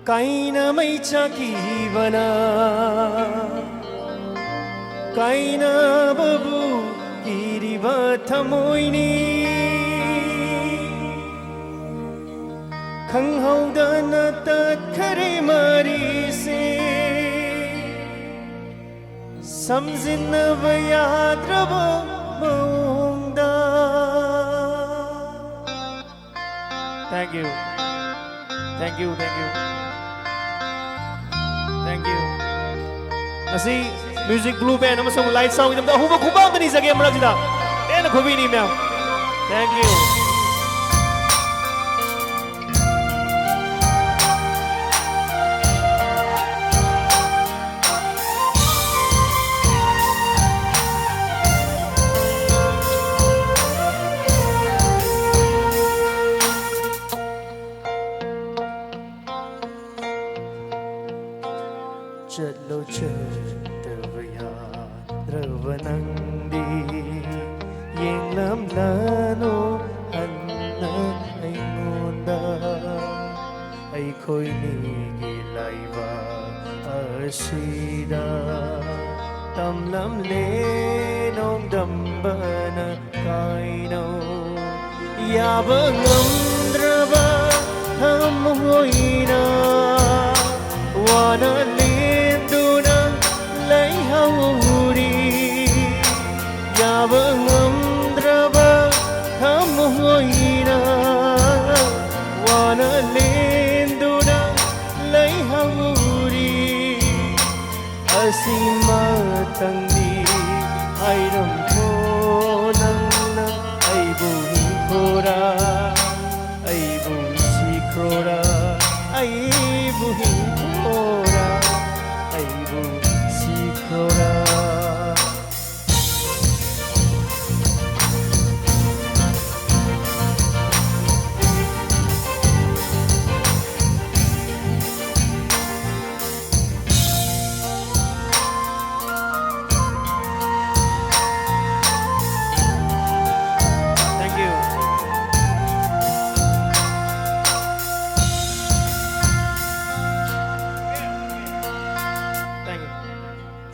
Kaina may chakibana Kaina babu kiriba thamoini Khanghauda na takhare mari se Samjinaba yadraba maungda Thank you. Thank you, thank you. Thank you. Nasi music blue band amasung light sound idamda hubak hubang tani sa game rajda. Tena khubini ma'am. Thank you. Chalo chatavaya dravanandi Yenglam lano anna aingonda Aikoi nigi laiva asida Tamlam lenong dambana kaino Yabangam drava hamoina Wana Yabangamdraba hamoina wana lenduna laihanguri asima tangdi airam thonangna aibu hikora aibu sikrora aibu hikora aibu sikrora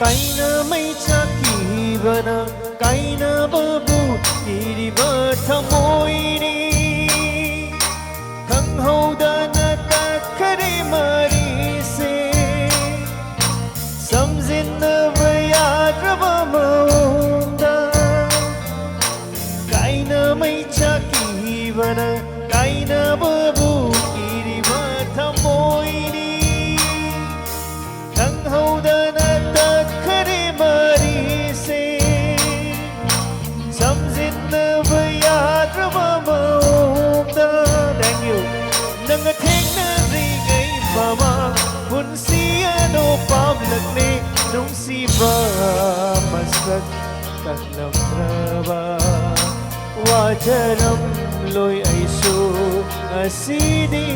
Kaina may chakibana Kaina babu kiriba thamoini Khanghauda na takhare mari se Samjinaba yadraba maungda Kaina may chakibana Kaina babu kiriba thamoini Khanghauda na Nanga thengna rigai mama punsia no public ne nung siba masak kaklam traba wajaram loy aiso asidi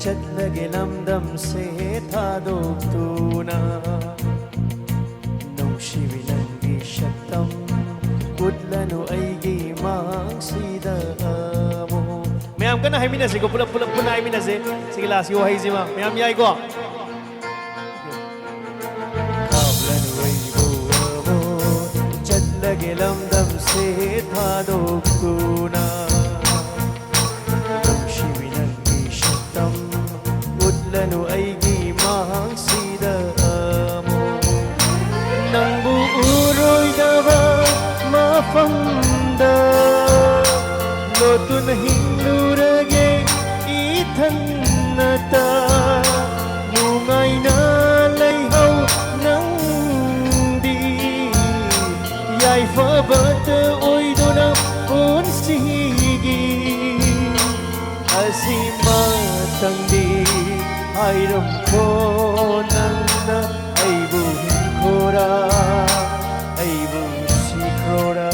Chatlage lamdam se thadokuna Nungshimi nangi shaktam Utlanu aigi mangsida mo Mayam ka na hay minasi ko pulap puna ay minasi Sige la si wahay zima Mayam yay ko Kablanu ay buwa mo Chatlage lamdam se thadokuna Lanu aigi mangsida mo Nang buuroy daba mafamda Lotun hinurage ithan nata Nungay na layhaw nang di Yay bata oiduna punsigi asima tangdi airam ko nangna aibu hinkora aibu sikrora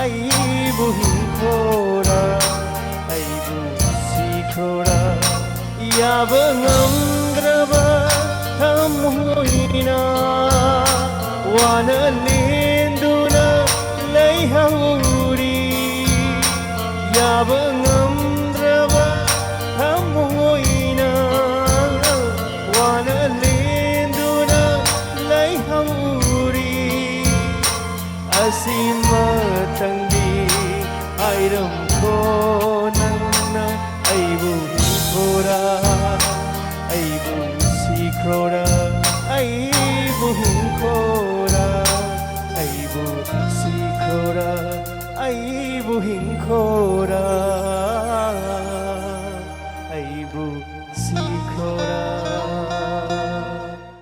aibu hinkora aibu sikrora yaba ngamdraba thamoina wana lenduna leihauri yaba ngamdraba thamoina wana lenduna leihauri asima tangdi airam ko nangna aibu hinkora aibu sikrora aibu hinkora aibu sikrora aibu hinkora aibu sikrora